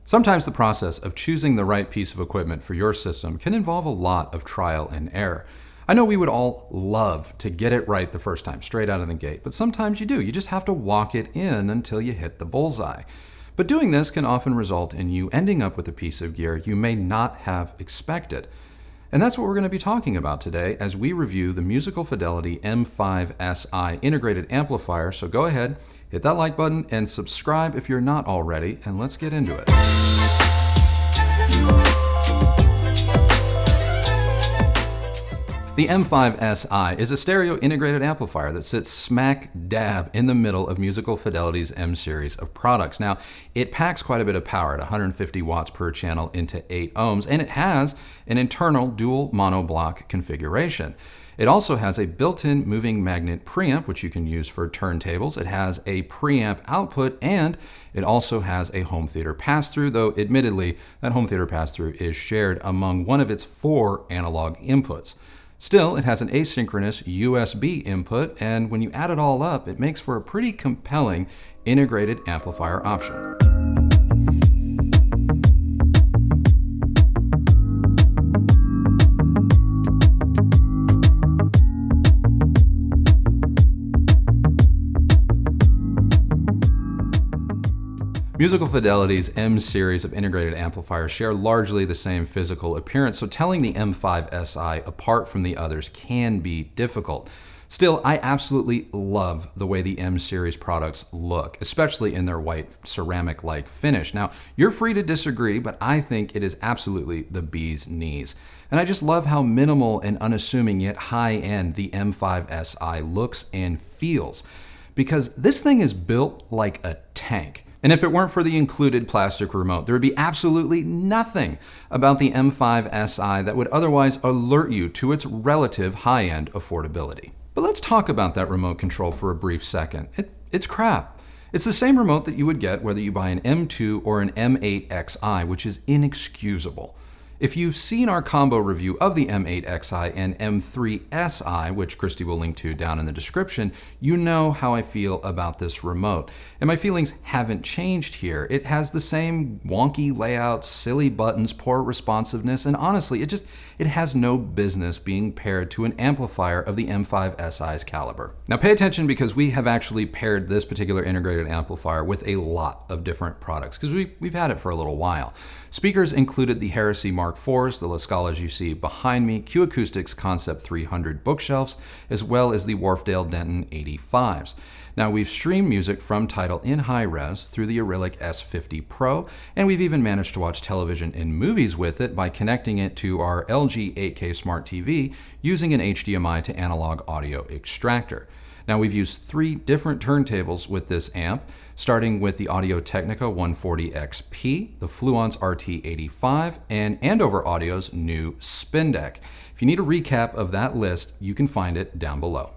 Sometimes the process of choosing the right piece of equipment for your system can involve a lot of trial and error. I know we would all love to get it right the first time, straight out of the gate, but sometimes you do. You just have to walk it in until you hit the bullseye. But doing this can often result in you ending up with a piece of gear you may not have expected. And that's what we're going to be talking about today as we review the Musical Fidelity M5si integrated amplifier. So go ahead, hit that like button and subscribe if you're not already, and let's get into it. The M5si is a stereo integrated amplifier that sits smack dab in the middle of Musical Fidelity's M series of products. Now, it packs quite a bit of power at 150 watts per channel into 8 ohms, and it has an internal dual monoblock configuration. It also has a built-in moving magnet preamp, which you can use for turntables. It has a preamp output, and it also has a home theater pass-through, though admittedly, that home theater pass-through is shared among one of its 4 analog inputs. Still, it has an asynchronous USB input, and when you add it all up, it makes for a pretty compelling integrated amplifier option. Musical Fidelity's M series of integrated amplifiers share largely the same physical appearance, so telling the M5si apart from the others can be difficult. Still, I absolutely love the way the M series products look, especially in their white ceramic-like finish. Now, you're free to disagree, but I think it is absolutely the bee's knees. And I just love how minimal and unassuming yet high-end the M5si looks and feels, because this thing is built like a tank. And if it weren't for the included plastic remote, there would be absolutely nothing about the M5si that would otherwise alert you to its relative high-end affordability. But let's talk about that remote control for a brief second. It's crap. It's the same remote that you would get whether you buy an M2 or an M8xi, which is inexcusable. If you've seen our combo review of the M8xi and M3si, which Christy will link to down in the description, you know how I feel about this remote. And my feelings haven't changed here. It has the same wonky layout, silly buttons, poor responsiveness, and honestly, it has no business being paired to an amplifier of the M5si's caliber. Now pay attention, because we have actually paired this particular integrated amplifier with a lot of different products, because we've had it for a little while. Speakers included the Heresy Mark IVs, the La Scalas you see behind me, Q Acoustics Concept 300 bookshelves, as well as the Wharfedale Denton 85s. Now, we've streamed music from Tidal in high res through the Auralic S50 Pro, and we've even managed to watch television and movies with it by connecting it to our LG 8K Smart TV using an HDMI to analog audio extractor. Now, we've used 3 different turntables with this amp, starting with the Audio-Technica 140XP, the Fluence RT85, and Andover Audio's new Spin Deck. If you need a recap of that list, you can find it down below.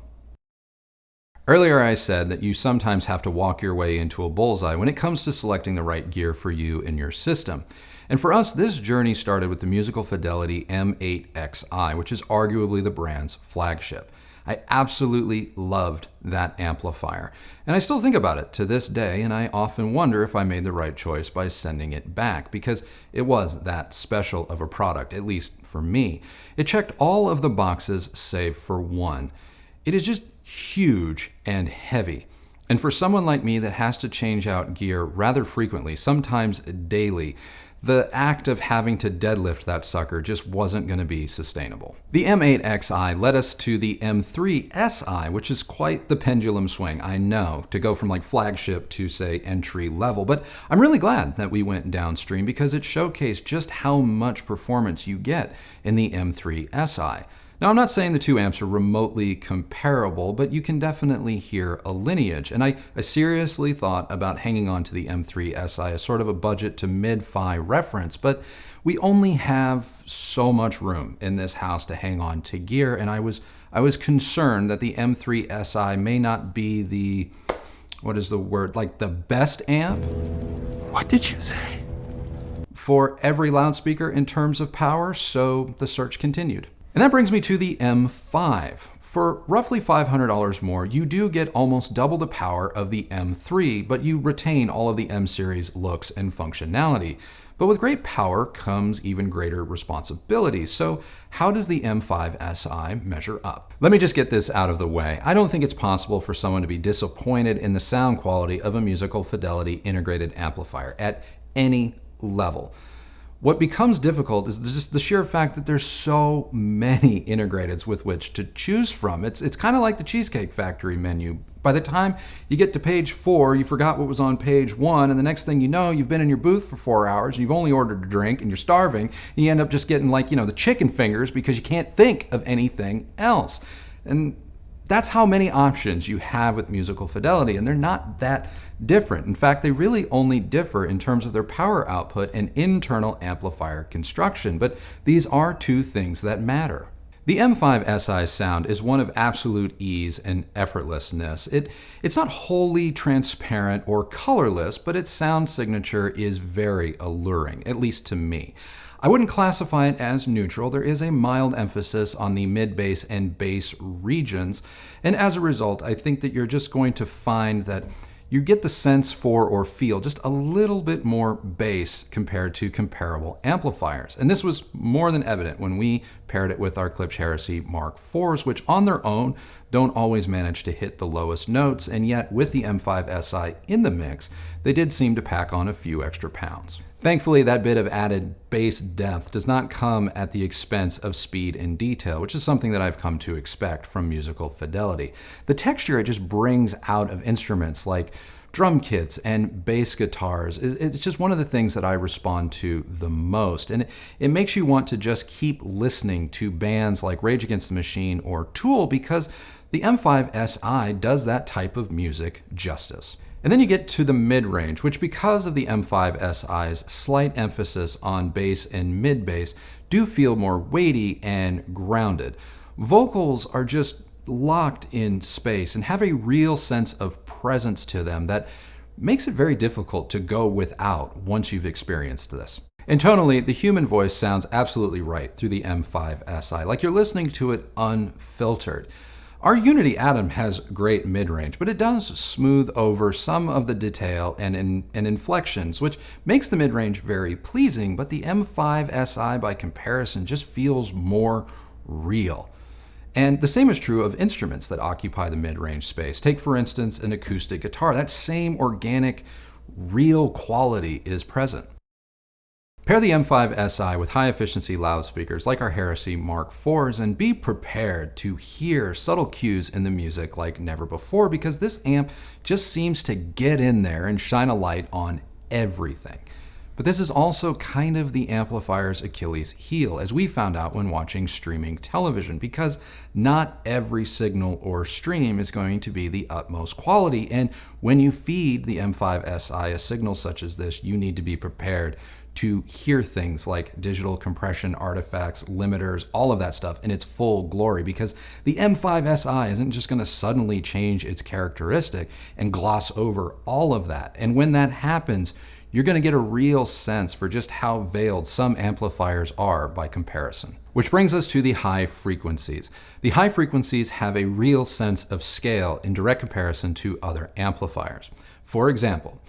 Earlier I said that you sometimes have to walk your way into a bullseye when it comes to selecting the right gear for you and your system. And for us, this journey started with the Musical Fidelity M8xi, which is arguably the brand's flagship. I absolutely loved that amplifier, and I still think about it to this day, and I often wonder if I made the right choice by sending it back, because it was that special of a product, at least for me. It checked all of the boxes save for one. It is just huge and heavy. And for someone like me that has to change out gear rather frequently, sometimes daily, the act of having to deadlift that sucker just wasn't going to be sustainable. The M8xi led us to the M3si, which is quite the pendulum swing, I know, to go from like flagship to, say, entry level. But I'm really glad that we went downstream, because it showcased just how much performance you get in the M3si. Now, I'm not saying the two amps are remotely comparable, but you can definitely hear a lineage. And I seriously thought about hanging on to the M3si as sort of a budget to mid-fi reference, but we only have so much room in this house to hang on to gear, and I was concerned that the M3si may not be the, what is the word, like the best amp? What did you say? For every loudspeaker in terms of power, so the search continued. And that brings me to the M5. For roughly $500 more, you do get almost double the power of the M3, but you retain all of the M series looks and functionality. But with great power comes even greater responsibility. So how does the M5si measure up? Let me just get this out of the way. I don't think it's possible for someone to be disappointed in the sound quality of a Musical Fidelity integrated amplifier at any level. What becomes difficult is just the sheer fact that there's so many integrateds with which to choose from. It's kind of like the Cheesecake Factory menu. By the time you get to page 4, you forgot what was on page 1, and the next thing you know, you've been in your booth for 4 hours, and you've only ordered a drink, and you're starving, and you end up just getting the chicken fingers because you can't think of anything else. And that's how many options you have with Musical Fidelity, and they're not that different. In fact, they really only differ in terms of their power output and internal amplifier construction, but these are two things that matter. The M5si's sound is one of absolute ease and effortlessness. It's not wholly transparent or colorless, but its sound signature is very alluring, at least to me. I wouldn't classify it as neutral. There is a mild emphasis on the mid-bass and bass regions, and as a result, I think that you're just going to find that you get the sense for or feel just a little bit more bass compared to comparable amplifiers. And this was more than evident when we paired it with our Klipsch Heresy Mark IVs, which on their own don't always manage to hit the lowest notes, and yet with the M5si in the mix, they did seem to pack on a few extra pounds. Thankfully, that bit of added bass depth does not come at the expense of speed and detail, which is something that I've come to expect from Musical Fidelity. The texture it just brings out of instruments like drum kits and bass guitars, it's just one of the things that I respond to the most. And it makes you want to just keep listening to bands like Rage Against the Machine or Tool, because the M5si does that type of music justice. And then you get to the mid-range, which because of the M5si's slight emphasis on bass and mid-bass do feel more weighty and grounded. Vocals are just locked in space and have a real sense of presence to them that makes it very difficult to go without once you've experienced this. And tonally, the human voice sounds absolutely right through the M5si, like you're listening to it unfiltered. Our Unity Atom has great mid-range, but it does smooth over some of the detail and inflections, which makes the mid-range very pleasing, but the M5si by comparison just feels more real. And the same is true of instruments that occupy the mid-range space. Take, for instance, an acoustic guitar. That same organic, real quality is present. Pair the M5si with high-efficiency loudspeakers like our Heresy Mark IVs and be prepared to hear subtle cues in the music like never before, because this amp just seems to get in there and shine a light on everything. But this is also kind of the amplifier's Achilles heel, as we found out when watching streaming television, because not every signal or stream is going to be the utmost quality, and when you feed the M5si a signal such as this, you need to be prepared to hear things like digital compression artifacts, limiters, all of that stuff in its full glory, because the M5si isn't just going to suddenly change its characteristic and gloss over all of that. And when that happens, you're going to get a real sense for just how veiled some amplifiers are by comparison. Which brings us to the high frequencies. The high frequencies have a real sense of scale in direct comparison to other amplifiers. For example,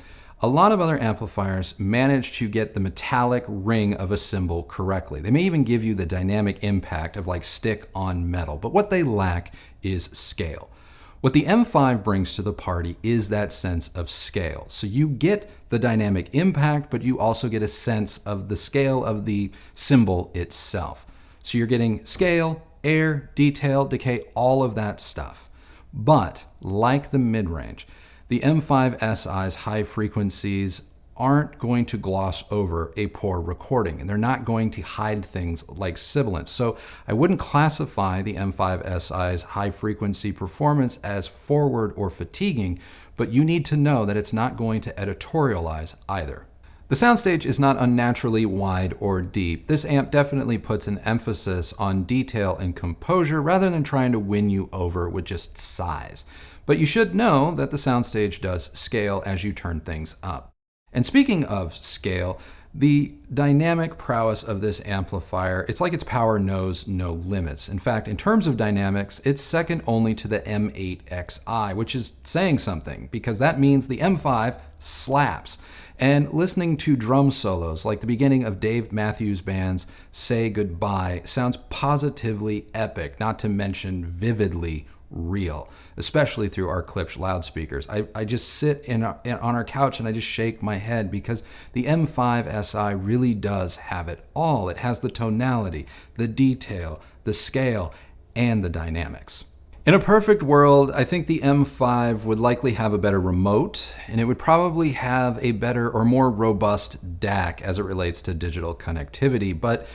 a lot of other amplifiers manage to get the metallic ring of a cymbal correctly. They may even give you the dynamic impact of like stick on metal, but what they lack is scale. What the M5 brings to the party is that sense of scale. So you get the dynamic impact, but you also get a sense of the scale of the cymbal itself. So you're getting scale, air, detail, decay, all of that stuff. But like the mid-range, the M5si's high frequencies aren't going to gloss over a poor recording, and they're not going to hide things like sibilance. So I wouldn't classify the M5si's high frequency performance as forward or fatiguing, but you need to know that it's not going to editorialize either. The soundstage is not unnaturally wide or deep. This amp definitely puts an emphasis on detail and composure rather than trying to win you over with just size. But you should know that the soundstage does scale as you turn things up. And speaking of scale, The dynamic prowess of this amplifier, it's like its power knows no limits. In fact, in terms of dynamics, it's second only to the M8xi, which is saying something because that means the M5 slaps. And listening to drum solos like the beginning of Dave Matthews Band's Say Goodbye sounds positively epic, not to mention vividly real, especially through our Klipsch loudspeakers. I just sit on our couch and I just shake my head because the M5si really does have it all. It has the tonality, the detail, the scale, and the dynamics. In a perfect world, I think the M5 would likely have a better remote, and it would probably have a better or more robust DAC as it relates to digital connectivity. But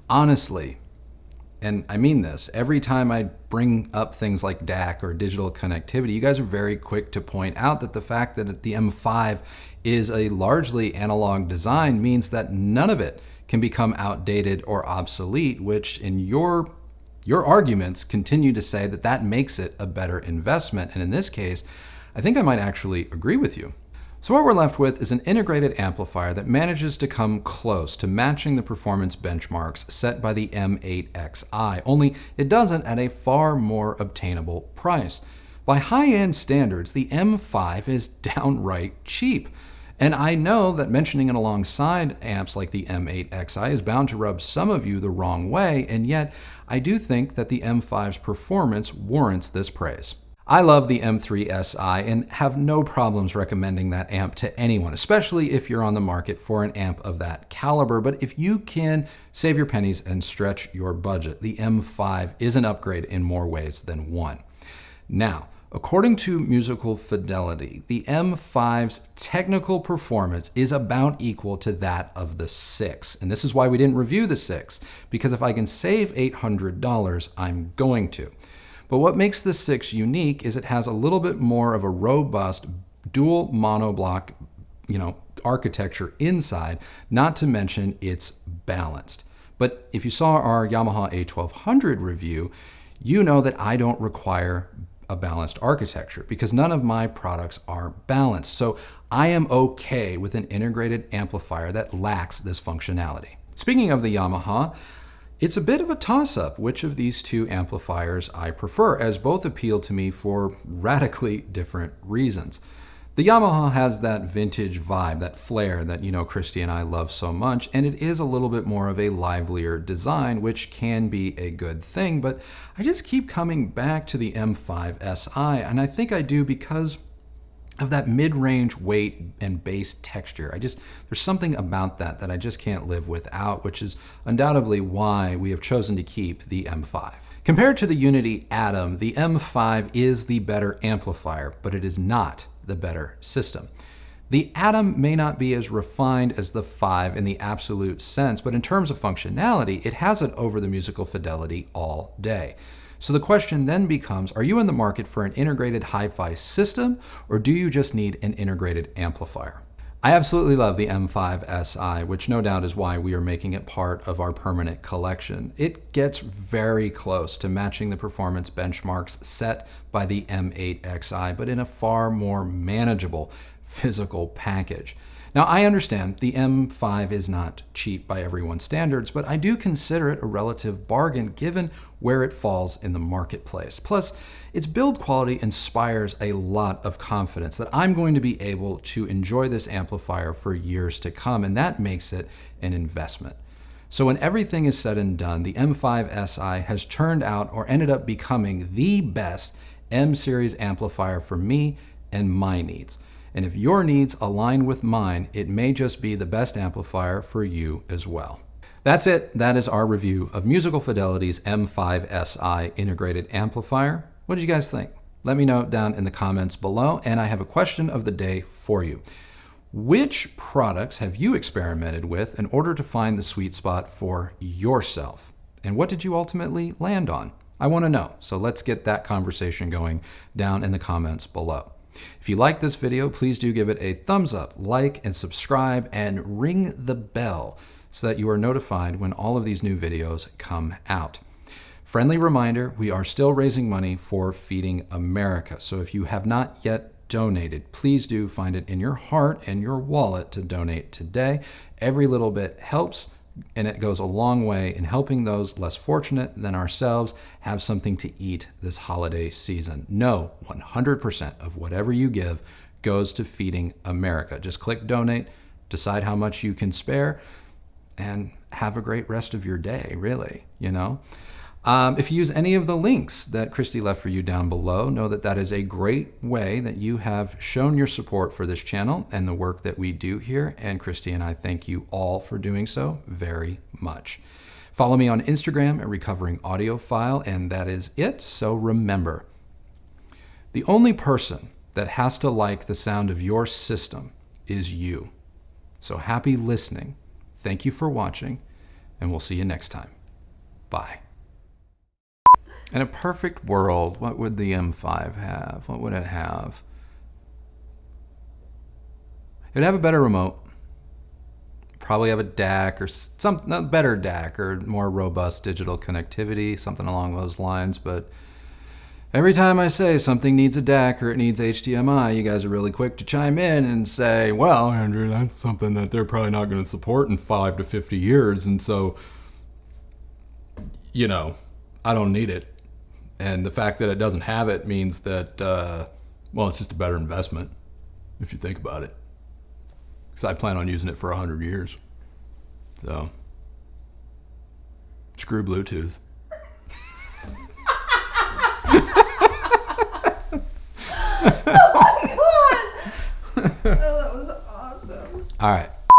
honestly, and I mean this, every time I bring up things like DAC or digital connectivity, you guys are very quick to point out that the fact that the M5 is a largely analog design means that none of it can become outdated or obsolete, which in your arguments continue to say that that makes it a better investment. And in this case, I think I might actually agree with you. So what we're left with is an integrated amplifier that manages to come close to matching the performance benchmarks set by the M8xi, only it doesn't at a far more obtainable price. By high-end standards, the M5 is downright cheap. And I know that mentioning it alongside amps like the M8xi is bound to rub some of you the wrong way, and yet I do think that the M5's performance warrants this praise. I love the M3si and have no problems recommending that amp to anyone, especially if you're on the market for an amp of that caliber. But if you can save your pennies and stretch your budget, the M5 is an upgrade in more ways than one. Now, according to Musical Fidelity, the M5's technical performance is about equal to that of the 6. And this is why we didn't review the 6, because if I can save $800, I'm going to. But what makes the 6 unique is it has a little bit more of a robust dual monoblock, architecture inside, not to mention it's balanced. But if you saw our Yamaha A1200 review, you know that I don't require a balanced architecture because none of my products are balanced. So I am okay with an integrated amplifier that lacks this functionality. Speaking of the Yamaha, it's a bit of a toss-up which of these two amplifiers I prefer, as both appeal to me for radically different reasons. The Yamaha has that vintage vibe, that flair that Christy and I love so much, and it is a little bit more of a livelier design, which can be a good thing, but I just keep coming back to the M5si, and I think I do because of that mid-range weight and bass texture. There's something about that I just can't live without, which is undoubtedly why we have chosen to keep the M5. Compared to the Unity Atom, the M5 is the better amplifier, but it is not the better system. The Atom may not be as refined as the 5 in the absolute sense, but in terms of functionality, it has it over the Musical Fidelity all day. So the question then becomes, are you in the market for an integrated hi-fi system, or do you just need an integrated amplifier? I absolutely love the M5si, which no doubt is why we are making it part of our permanent collection. It gets very close to matching the performance benchmarks set by the M8xi, but in a far more manageable physical package. Now, I understand the M5 is not cheap by everyone's standards, but I do consider it a relative bargain given where it falls in the marketplace. Plus, its build quality inspires a lot of confidence that I'm going to be able to enjoy this amplifier for years to come, and that makes it an investment. So when everything is said and done, the M5si has turned out or ended up becoming the best M-series amplifier for me and my needs. And if your needs align with mine, it may just be the best amplifier for you as well. That's it. That is our review of Musical Fidelity's M5si integrated amplifier. What did you guys think? Let me know down in the comments below. And I have a question of the day for you. Which products have you experimented with in order to find the sweet spot for yourself? And what did you ultimately land on? I want to know. So let's get that conversation going down in the comments below. If you like this video, please do give it a thumbs up, like, and subscribe, and ring the bell so that you are notified when all of these new videos come out. Friendly reminder, we are still raising money for Feeding America. So if you have not yet donated, please do find it in your heart and your wallet to donate today. Every little bit helps, and it goes a long way in helping those less fortunate than ourselves have something to eat this holiday season. Know 100% of whatever you give goes to feeding America. Just click donate, decide how much you can spare, and have a great rest of your day, really, you know? If you use any of the links that Christy left for you down below, know that that is a great way that you have shown your support for this channel and the work that we do here. And Christy and I thank you all for doing so very much. Follow me on Instagram at Recovering Audiophile, and that is it. So remember, the only person that has to like the sound of your system is you. So happy listening. Thank you for watching, and we'll see you next time. Bye. In a perfect world, what would the M5 have? What would it have? It'd have a better remote. Probably have a DAC or a better DAC or more robust digital connectivity, something along those lines. But every time I say something needs a DAC or it needs HDMI, you guys are really quick to chime in and say, well, Andrew, that's something that they're probably not going to support in 5 to 50 years. And so, you know, I don't need it. And the fact that it doesn't have it means that, well, it's just a better investment if you think about it. Because I plan on using it for 100 years. So, screw Bluetooth. Oh my God! Oh, that was awesome. All right.